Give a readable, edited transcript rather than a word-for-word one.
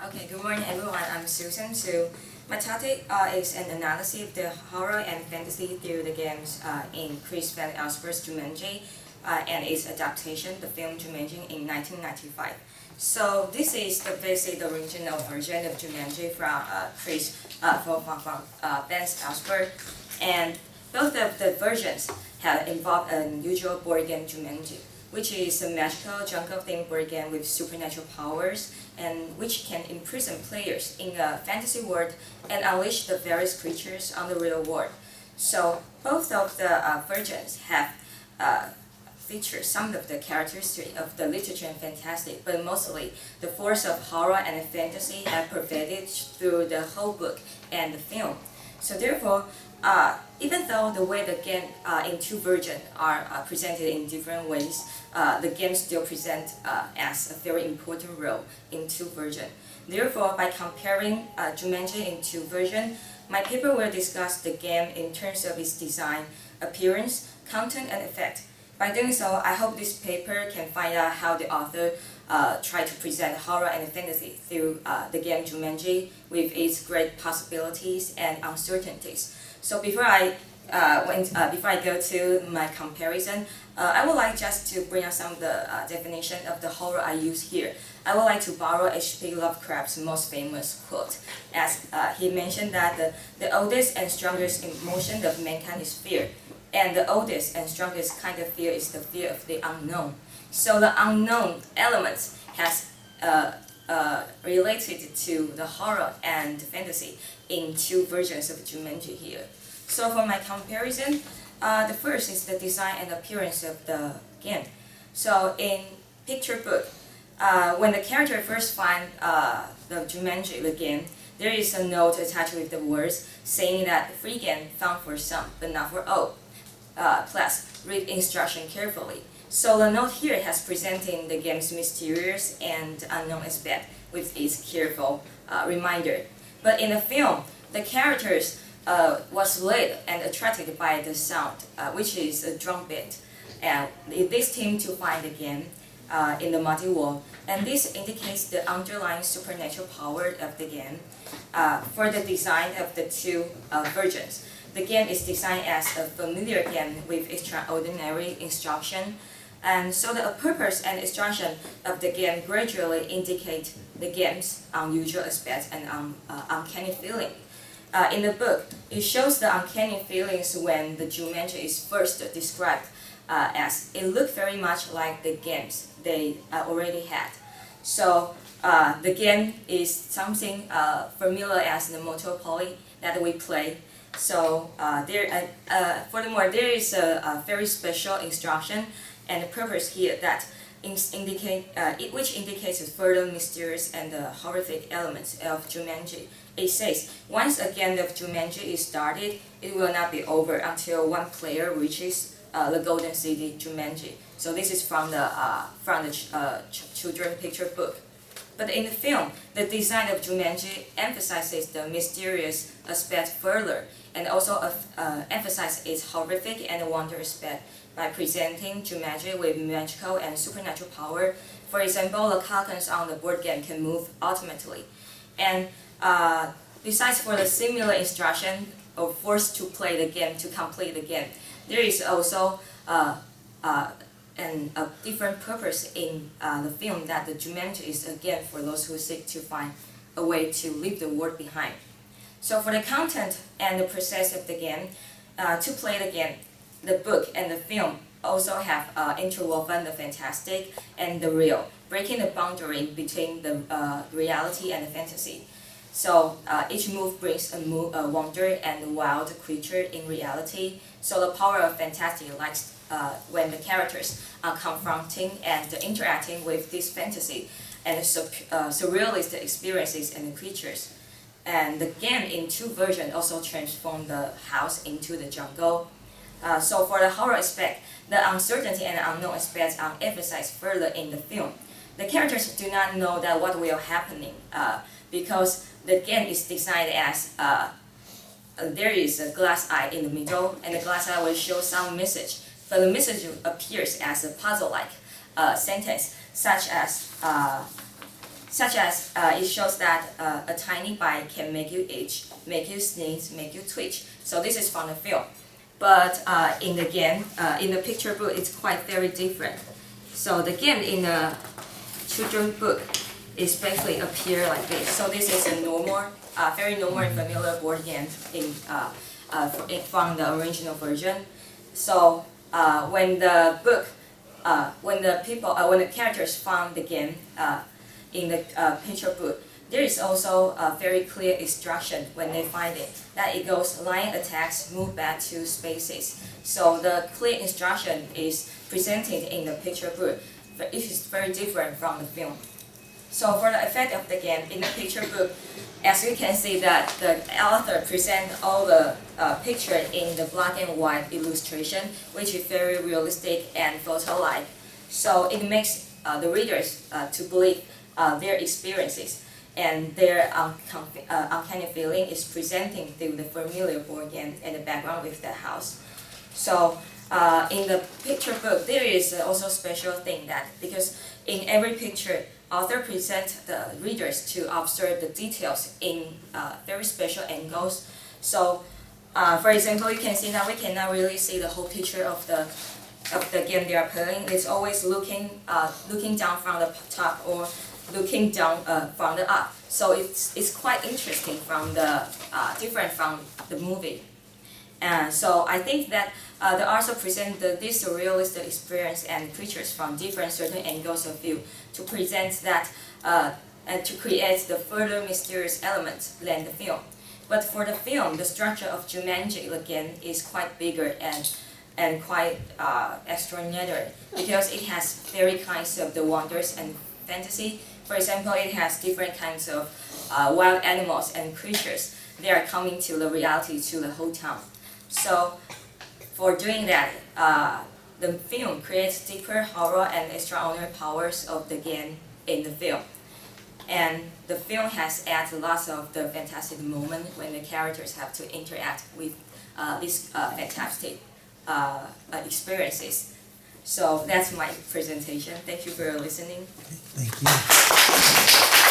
Okay, good morning everyone. I'm Susan. My topic is an analysis of the horror and fantasy through the games in Chris Van Allsburg's Jumanji and its adaptation, the film Jumanji in 1995. So this is the basic original version of Jumanji from Chris from Van Allsburg, and both of the versions have involved an unusual board game Jumanji, which is a magical jungle-themed board game with supernatural powers, and which can imprison players in a fantasy world and unleash the various creatures on the real world. So both of the versions have featured some of the characteristics of the literature and fantastic, but mostly the force of horror and fantasy have pervaded through the whole book and the film. So therefore, even though the way the game in two versions are presented in different ways, the game still presents as a very important role in two versions. Therefore, by comparing Jumanji in two versions, my paper will discuss the game in terms of its design, appearance, content, and effect. By doing so, I hope this paper can find out how the author tried to present horror and fantasy through the game Jumanji with its great possibilities and uncertainties. So before I go to my comparison, I would like just to bring out some of the definition of the horror I use here. I would like to borrow H.P. Lovecraft's most famous quote, as he mentioned that the oldest and strongest emotion of mankind is fear, and the oldest and strongest kind of fear is the fear of the unknown. So the unknown elements has related to the horror and fantasy in two versions of Jumanji here. So for my comparison, the first is the design and appearance of the game. So in picture book, when the character first find the Jumanji, the game, there is a note attached with the words saying that free game found for some, but not for all. Plus, read instruction carefully. So the note here has presenting the game's mysterious and unknown aspect with its careful reminder. But in the film, the characters was led and attracted by the sound, which is a drum beat, and this team to find the game in the muddy world, and this indicates the underlying supernatural power of the game. For the design of the two versions, the game is designed as a familiar game with extraordinary instruction, and so the purpose and instruction of the game gradually indicate the game's unusual aspects and uncanny feeling. In the book, it shows the uncanny feelings when the Jumanji is first described as it looked very much like the games they already had. So the game is something familiar as the Monopoly that we play. So furthermore, there is a very special instruction and purpose here that which indicates further mysterious and horrific elements of Jumanji. It says, once a game of Jumanji is started, it will not be over until one player reaches the Golden City Jumanji. So this is from the children's picture book. But in the film, the design of Jumanji emphasizes the mysterious aspect further, and also emphasizes its horrific and wonder aspect by presenting Jumanji with magical and supernatural power. For example, the tokens on the board game can move ultimately. And besides for the similar instruction or forced to play the game to complete the game, there is also a different purpose in the film that the Jumanji is again for those who seek to find a way to leave the world behind. So for the content and the process of the game, to play the game, the book and the film also have interwoven the fantastic and the real, breaking the boundary between the reality and the fantasy. So each move brings a wonder and a wild creature in reality. So the power of fantasy lies when the characters are confronting and interacting with this fantasy and surrealist experiences and the creatures. And the game in two versions also transformed the house into the jungle. So for the horror aspect, the uncertainty and unknown aspects are emphasized further in the film. The characters do not know that what will happen because the game is designed as there is a glass eye in the middle, and the glass eye will show some message, but the message appears as a puzzle-like sentence, such as such as it shows that a tiny bite can make you itch, make you sneeze, make you twitch. So this is from the film. But in the picture book, it's quite very different. So the game in the children's book especially appear like this. So this is a normal, very normal and familiar board game from the original version. So when the book, when the characters found the game in the picture book, there is also a very clear instruction when they find it, that it goes lion attacks, move back to spaces. So the clear instruction is presented in the picture book, but it is very different from the film. So for the effect of the game in the picture book, as you can see that the author presents all the picture in the black and white illustration, which is very realistic and photo-like. So it makes the readers to believe their experiences, and their uncanny feeling is presenting through the familiar board game and the background with the house. So in the picture book, there is also a special thing that because in every picture, author presents the readers to observe the details in very special angles. So, for example, you can see that we cannot really see the whole picture of the game they are playing. It's always looking down from the top or looking down from the up. So it's quite interesting from the different from the movie. And so I think that the author present this realistic experience and creatures from different certain angles of view to present that and to create the further mysterious elements than the film. But for the film, the structure of Jumanji again is quite bigger and quite extraordinary because it has very kinds of the wonders and fantasy. For example, it has different kinds of wild animals and creatures. They are coming to the reality to the whole town. So for doing that, the film creates deeper horror and extraordinary powers of the game in the film. And the film has added lots of the fantastic moments when the characters have to interact with these fantastic experiences. So that's my presentation. Thank you for listening. Thank you.